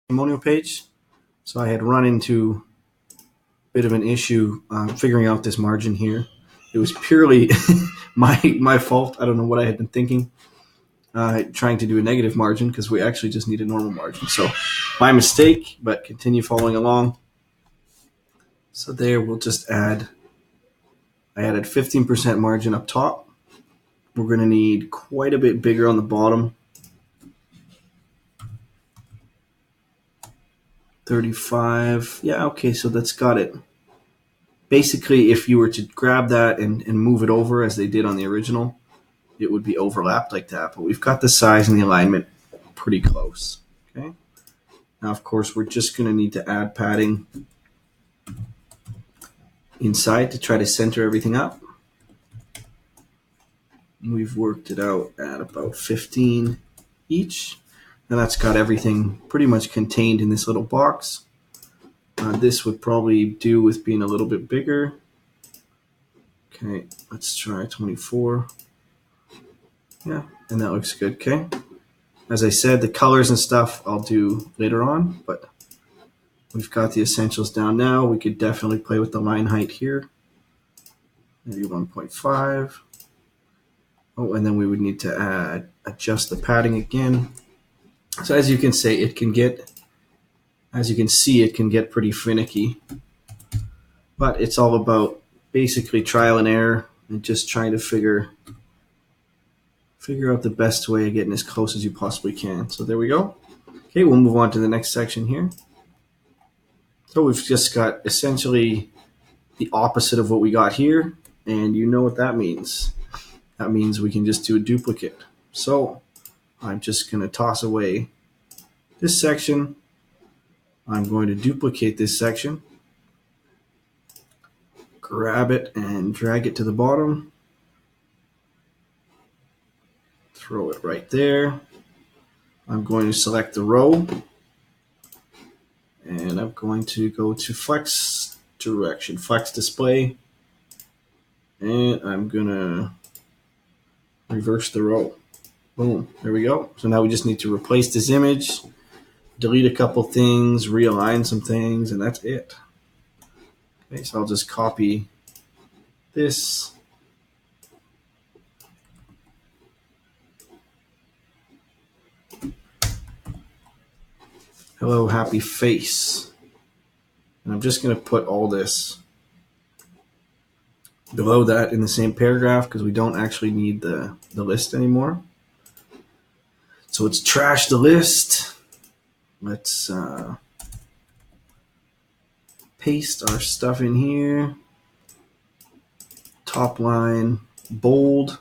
testimonial page. So I had run into a bit of an issue figuring out this margin here. It was purely my fault. I don't know what I had been thinking, trying to do a negative margin because we actually just need a normal margin. So my mistake, but continue following along. So there we'll just add, I added 15% margin up top. We're going to need quite a bit bigger on the bottom. 35. Yeah, okay, so that's got it. Basically, if you were to grab that and move it over as they did on the original, it would be overlapped like that. But we've got the size and the alignment pretty close. Okay. Now, of course, we're just going to need to add padding inside to try to center everything up. We've worked it out at about 15 each. And that's got everything pretty much contained in this little box. This would probably do with being a little bit bigger. Okay, let's try 24. Yeah, and that looks good. Okay. As I said, the colors and stuff I'll do later on, but we've got the essentials down now. We could definitely play with the line height here. Maybe 1.5. Oh, and then we would need to adjust the padding again. So as you can see, it can get pretty finicky. But it's all about basically trial and error and just trying to figure out the best way of getting as close as you possibly can. So there we go. Okay, we'll move on to the next section here. So we've just got essentially the opposite of what we got here, and you know what that means. That means we can just do a duplicate. So I'm just going to toss away this section. I'm going to duplicate this section, grab it and drag it to the bottom, throw it right there. I'm going to select the row, and I'm going to go to flex direction, flex display, and I'm going to reverse the row. Boom, there we go. So now we just need to replace this image, delete a couple things, realign some things, and that's it. Okay, so I'll just copy this. Hello, happy face. And I'm just going to put all this below that in the same paragraph because we don't actually need the list anymore. So let's trash the list. Let's paste our stuff in here. Top line, bold.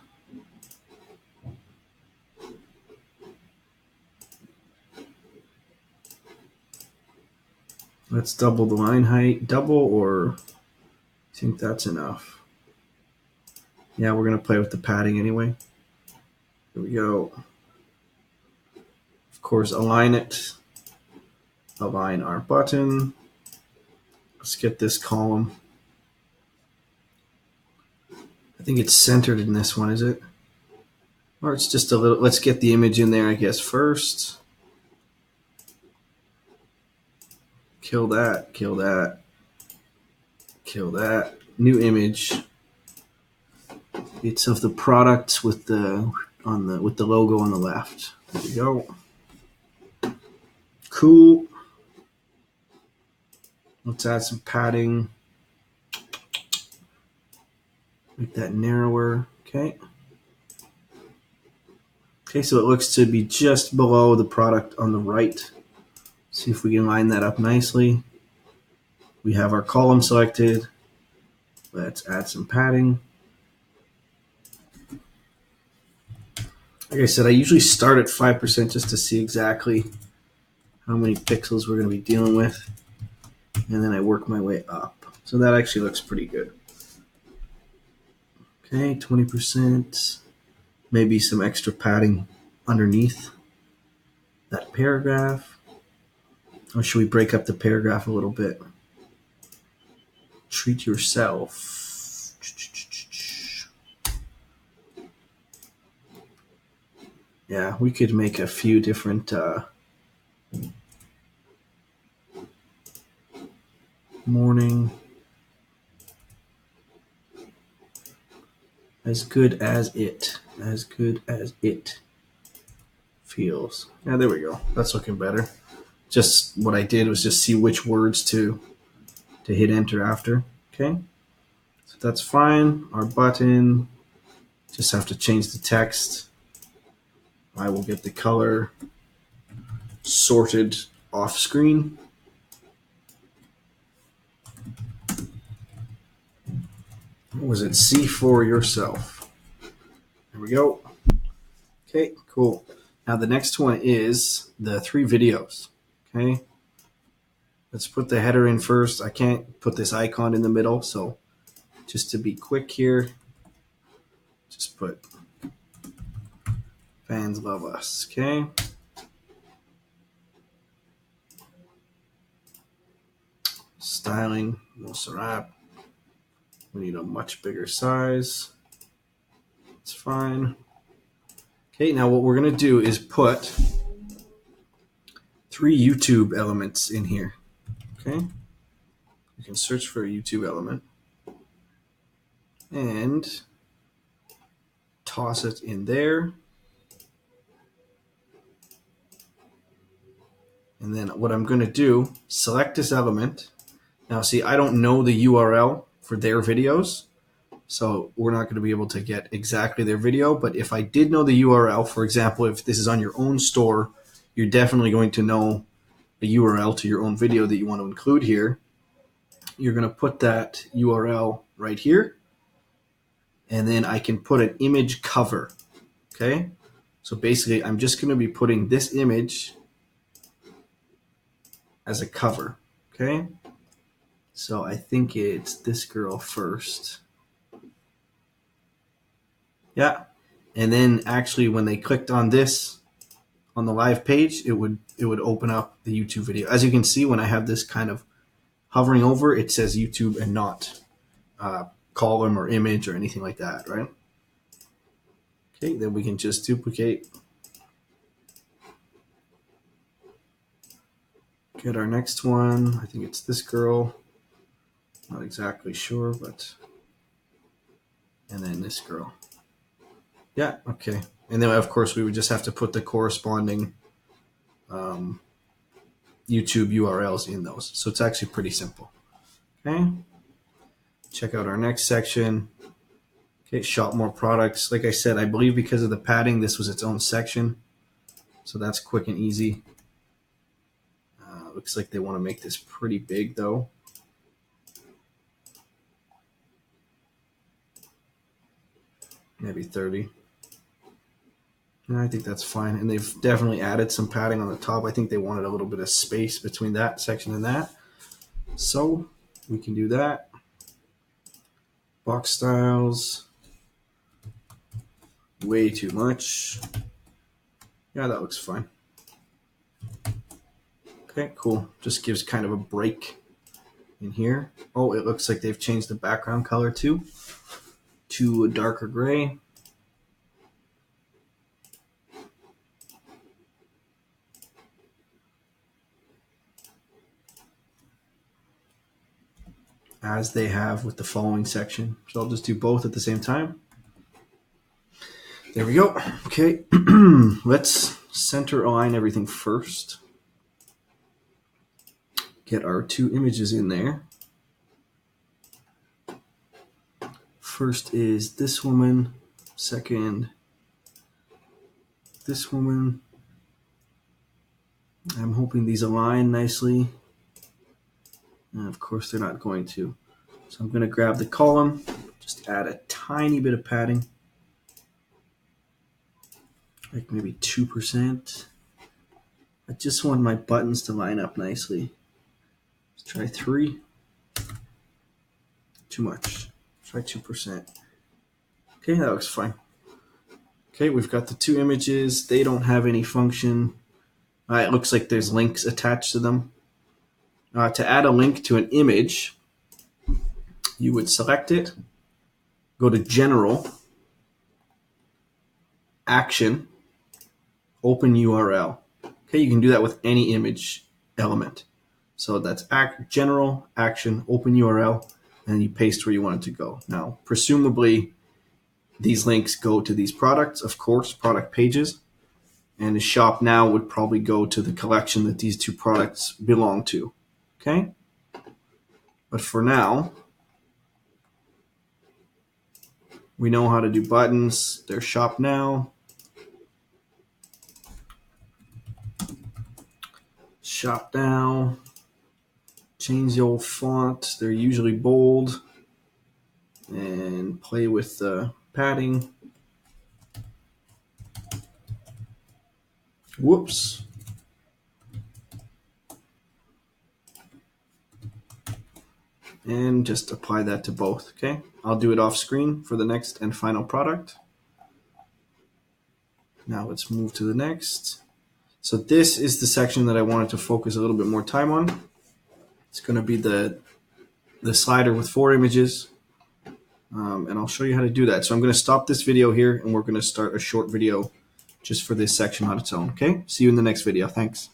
Let's double the line height. Double, or I think that's enough. Yeah, we're going to play with the padding anyway. Here we go. Of course, align it. Align our button. Let's get this column. I think it's centered in this one, is it? Or it's just a little, let's get the image in there, I guess, first. Kill that, kill that, kill that. New image. It's of the product with the logo on the left. There we go. Cool. Let's add some padding. Make that narrower. Okay. Okay, so it looks to be just below the product on the right. See if we can line that up nicely. We have our column selected. Let's add some padding. Like I said, I usually start at 5% just to see exactly how many pixels we're going to be dealing with. And then I work my way up. So that actually looks pretty good. Okay, 20%. Maybe some extra padding underneath that paragraph. Or should we break up the paragraph a little bit? Treat yourself. Yeah, we could make a few different morning as good as it feels. Yeah, there we go. That's looking better. Just what I did was just see which words to hit enter after. Okay, so that's fine. Our button, just have to change the text. I will get the color sorted off screen. What was it? See for yourself. There we go. Okay, cool. Now the next one is the 3 videos. Okay, let's put the header in first. I can't put this icon in the middle, so just to be quick here, just put fans love us. Okay. Styling, no sirap. We need a much bigger size. It's fine. Okay, now what we're going to do is put 3 YouTube elements in here. Okay, you can search for a YouTube element and toss it in there. And then what I'm going to do, select this element. Now see, I don't know the URL for their videos, so we're not going to be able to get exactly their video. But if I did know the URL, for example, if this is on your own store, you're definitely going to know the URL to your own video that you want to include here. You're going to put that URL right here. And then I can put an image cover. Okay. So basically, I'm just going to be putting this image as a cover. Okay. So I think it's this girl first. Yeah. And then actually when they clicked on this on the live page, it would open up the YouTube video. As you can see, when I have this kind of hovering over, it says YouTube and not column or image or anything like that, right? Okay, then we can just duplicate. Get our next one. I think it's this girl. Not exactly sure, but and then this girl. Yeah, okay. And then of course we would just have to put the corresponding YouTube URLs in those. So it's actually pretty simple. Okay. Check out our next section. Okay, shop more products. Like I said, I believe because of the padding, this was its own section. So that's quick and easy. Looks like they want to make this pretty big though. Maybe 30. Yeah, I think that's fine. And they've definitely added some padding on the top. I think they wanted a little bit of space between that section and that. So we can do that. Box styles. Way too much. Yeah, that looks fine. Okay, cool. Just gives kind of a break in here. Oh, it looks like they've changed the background color too to a darker gray. As they have with the following section. So I'll just do both at the same time. There we go. Okay, let's center align everything first. Get our 2 images in there. First is this woman. Second, this woman. I'm hoping these align nicely. And of course they're not going to. So I'm going to grab the column, just add a tiny bit of padding. Like maybe 2%. I just want my buttons to line up nicely. Let's try 3. Too much. Try 2%. Okay, that looks fine. Okay, we've got the 2 images. They don't have any function. It looks like there's links attached to them. To add a link to an image, you would select it, go to General, Action, Open URL. Okay, you can do that with any image element. So that's general, action, open URL, and you paste where you want it to go. Now, presumably, these links go to these products, of course, product pages. And the shop now would probably go to the collection that these two products belong to. Okay? But for now, we know how to do buttons. They're shop now. Shop now. Change the old font. They're usually bold. And play with the padding. Whoops. And just apply that to both, okay? I'll do it off screen for the next and final product. Now let's move to the next. So this is the section that I wanted to focus a little bit more time on. It's going to be the slider with 4 images. And I'll show you how to do that. So I'm going to stop this video here, and we're going to start a short video just for this section on its own, okay? See you in the next video. Thanks.